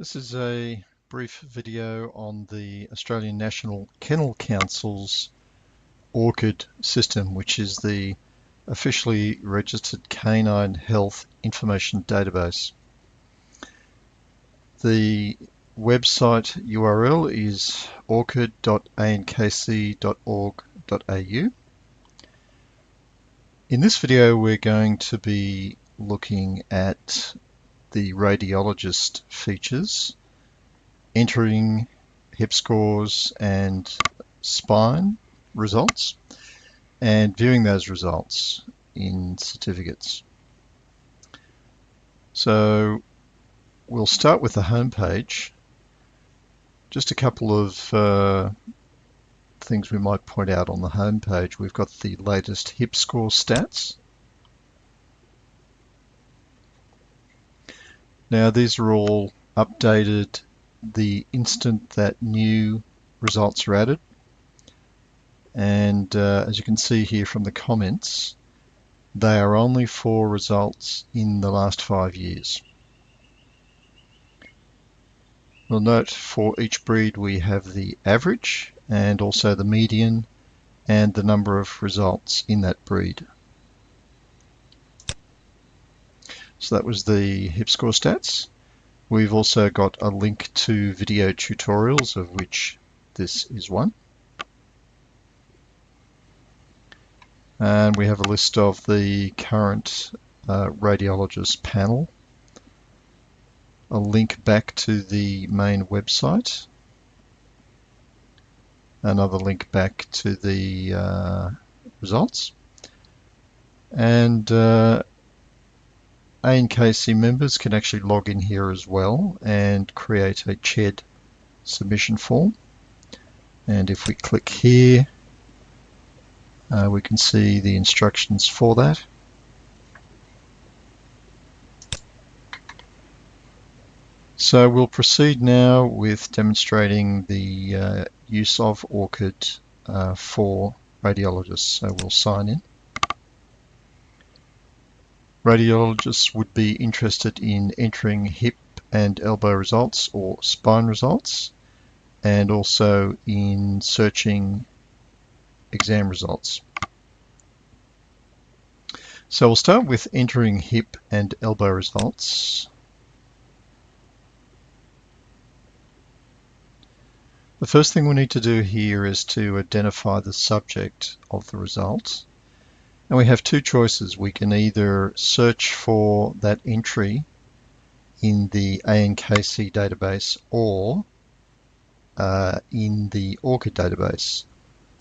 This is a brief video on the Australian National Kennel Council's ORCHID system, which is the officially registered canine health information database. The website URL is orchid.ankc.org.au. In this video, we're going to be looking at the radiologist features, entering hip scores and spine results, and viewing those results in certificates. So we'll start with the home page. Just a couple of things we might point out on the home page. We've got the latest hip score stats. Now these are all updated the instant that new results are added, and as you can see here from the comments, they are only for results in the last 5 years. We'll note for each breed we have the average and also the median and the number of results in that breed. So that was the hip score stats. We've also got a link to video tutorials, of which this is one. And we have a list of the current radiologist panel. A link back to the main website. Another link back to the results. And ANKC members can actually log in here as well and create a CHED submission form. And if we click here, we can see the instructions for that. So we'll proceed now with demonstrating the use of ORCHID for radiologists. So we'll sign in. Radiologists would be interested in entering hip and elbow results or spine results, and also in searching exam results. So we'll start with entering hip and elbow results. The first thing we need to do here is to identify the subject of the result. And we have two choices. We can either search for that entry in the ANKC database or in the ORCHID database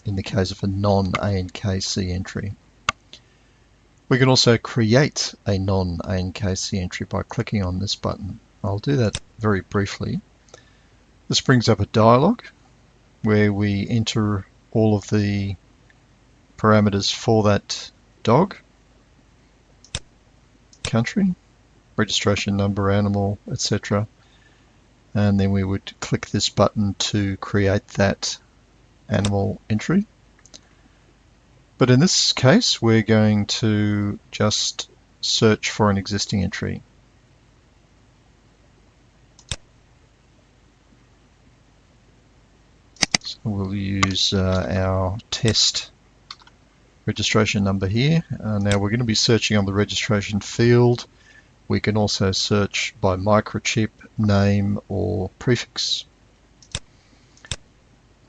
in the case of a non-ANKC entry. We can also create a non-ANKC entry by clicking on this button. I'll do that very briefly. This brings up a dialog where we enter all of the parameters for that dog, country, registration number, animal, etc. And then we would click this button to create that animal entry. But in this case, we're going to just search for an existing entry. So we'll use our test registration number here. Now we're going to be searching on the registration field. We can also search by microchip, name, or prefix.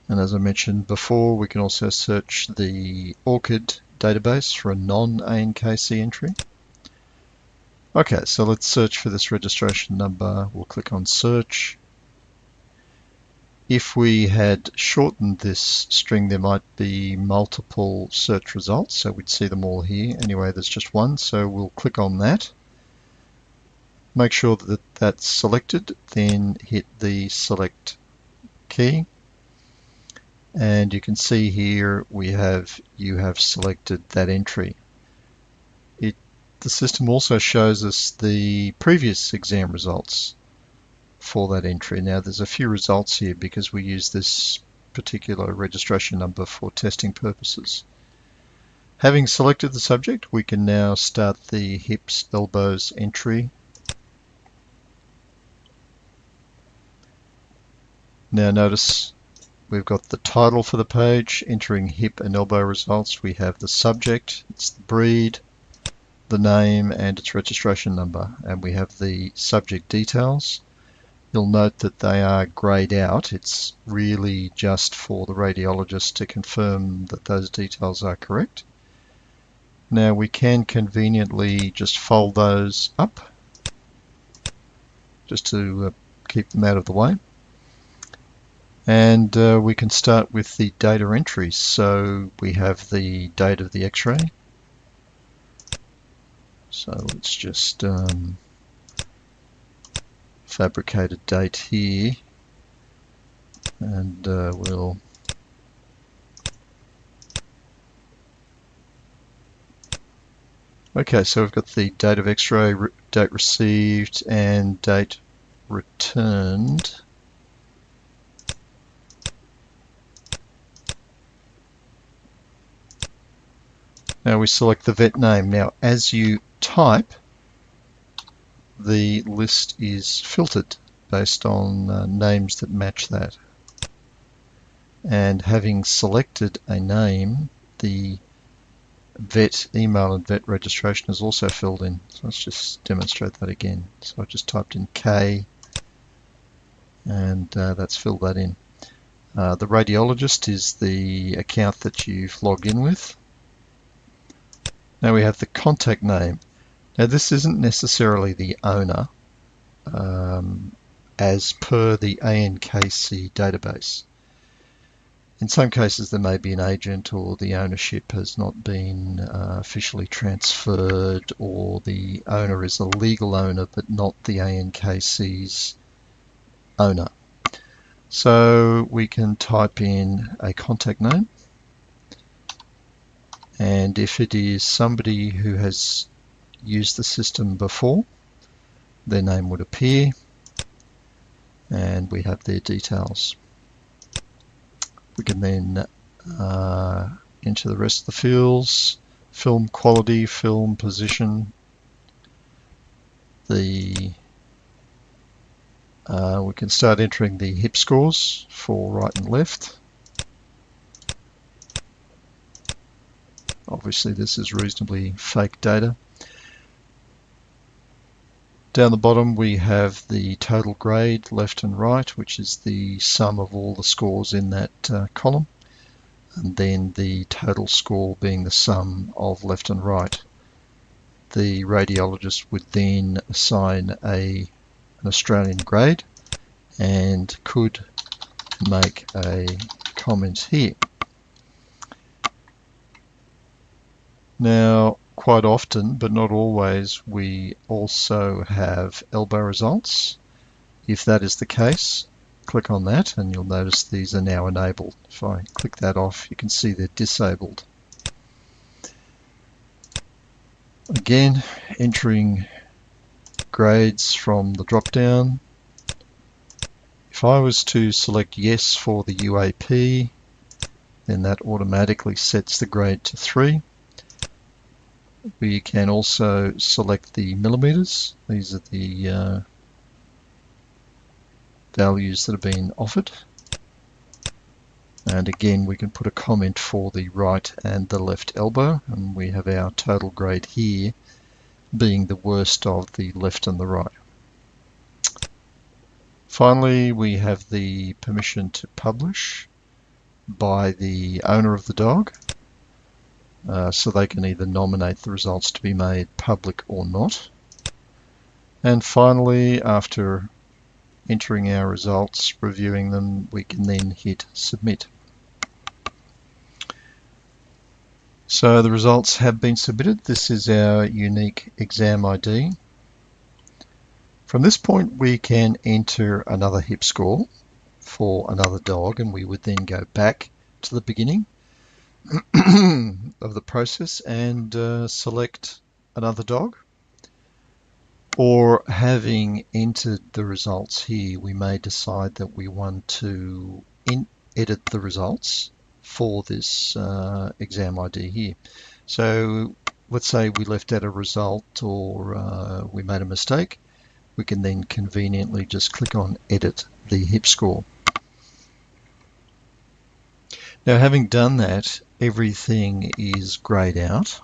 And as I mentioned before, we can also search the ORCHID database for a non-ANKC entry. Okay, so let's search for this registration number. We'll click on search. If we had shortened this string, there might be multiple search results, so we'd see them all here. Anyway, there's just one, so we'll click on that. Make sure that that's selected, then hit the select key. And you can see here you have selected that entry. The system also shows us the previous exam results for that entry. Now there's a few results here because we use this particular registration number for testing purposes. Having selected the subject, we can now start the hips, elbows entry. Now notice we've got the title for the page, entering hip and elbow results. We have the subject, it's the breed, the name and its registration number, and we have the subject details. You'll note that they are greyed out. It's really just for the radiologist to confirm that those details are correct. Now we can conveniently just fold those up just to keep them out of the way. And we can start with the data entries. So we have the date of the X-ray. So let's just fabricate a date here, and we'll okay, so we've got the date of X-ray, date received, and date returned. Now we select the vet name. Now as you type, the list is filtered based on names that match that. And having selected a name, the vet email and vet registration is also filled in. So let's just demonstrate that again. So I just typed in K, and that's filled that in. The radiologist is the account that you've logged in with. Now we have the contact name. Now this isn't necessarily the owner as per the ANKC database. In some cases there may be an agent, or the ownership has not been officially transferred, or the owner is a legal owner but not the ANKC's owner. So we can type in a contact name, and if it is somebody who has used the system before, their name would appear, and we have their details. We can then enter the rest of the fields: film quality, film position. We can start entering the hip scores for right and left. Obviously this is reasonably fake data. Down the bottom we have the total grade left and right, which is the sum of all the scores in that column, and then the total score being the sum of left and right. The radiologist would then assign an Australian grade and could make a comment here. Now, quite often, but not always, we also have elbow results. If that is the case, click on that and you'll notice these are now enabled. If I click that off, you can see they're disabled. Again, entering grades from the drop-down. If I was to select yes for the UAP, then that automatically sets the grade to 3. We can also select the millimeters. These are the values that have been offered. And again, we can put a comment for the right and the left elbow, and we have our total grade here being the worst of the left and the right. Finally, we have the permission to publish by the owner of the dog. So they can either nominate the results to be made public or not. And finally, after entering our results, reviewing them, we can then hit submit. So the results have been submitted. This is our unique exam ID. From this point we can enter another hip score for another dog, and we would then go back to the beginning of the process and select another dog. Or having entered the results here, we may decide that we want to edit the results for this exam ID here. So let's say we left out a result, or we made a mistake. We can then conveniently just click on edit the hip score. Now, having done that, everything is grayed out.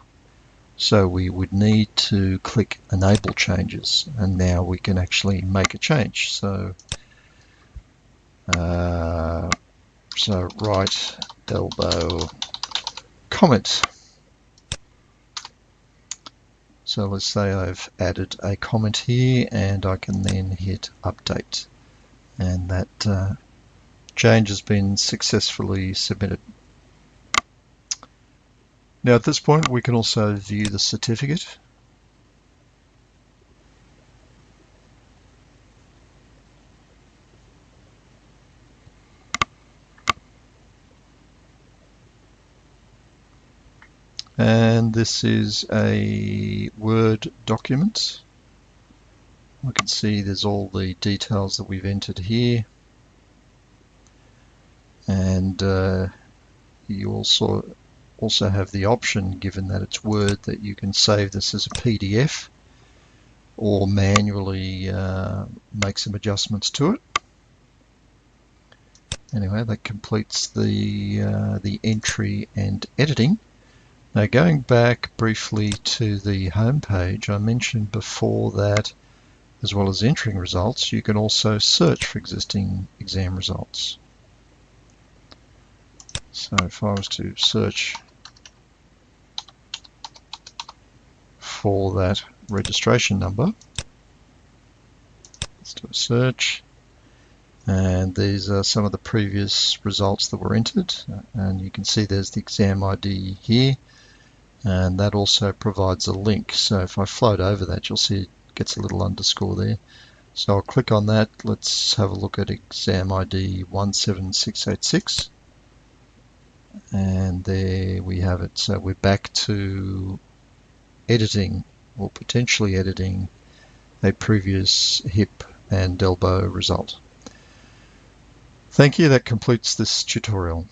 So we would need to click Enable Changes, and now we can actually make a change. So, right elbow comment. So let's say I've added a comment here, and I can then hit Update, and that change has been successfully submitted. Now at this point we can also view the certificate. And this is a Word document. I can see there's all the details that we've entered here. And you also have the option, given that it's Word, that you can save this as a PDF or manually make some adjustments to it. Anyway, that completes the entry and editing. Now going back briefly to the home page, I mentioned before that as well as entering results, you can also search for existing exam results. So if I was to search for that registration number, let's do a search, and these are some of the previous results that were entered, and you can see there's the exam ID here, and that also provides a link. So if I float over that, you'll see it gets a little underscore there. So I'll click on that. Let's have a look at exam ID 17686. And there we have it. So we're back to editing, or potentially editing, a previous hip and elbow result. Thank you. That completes this tutorial.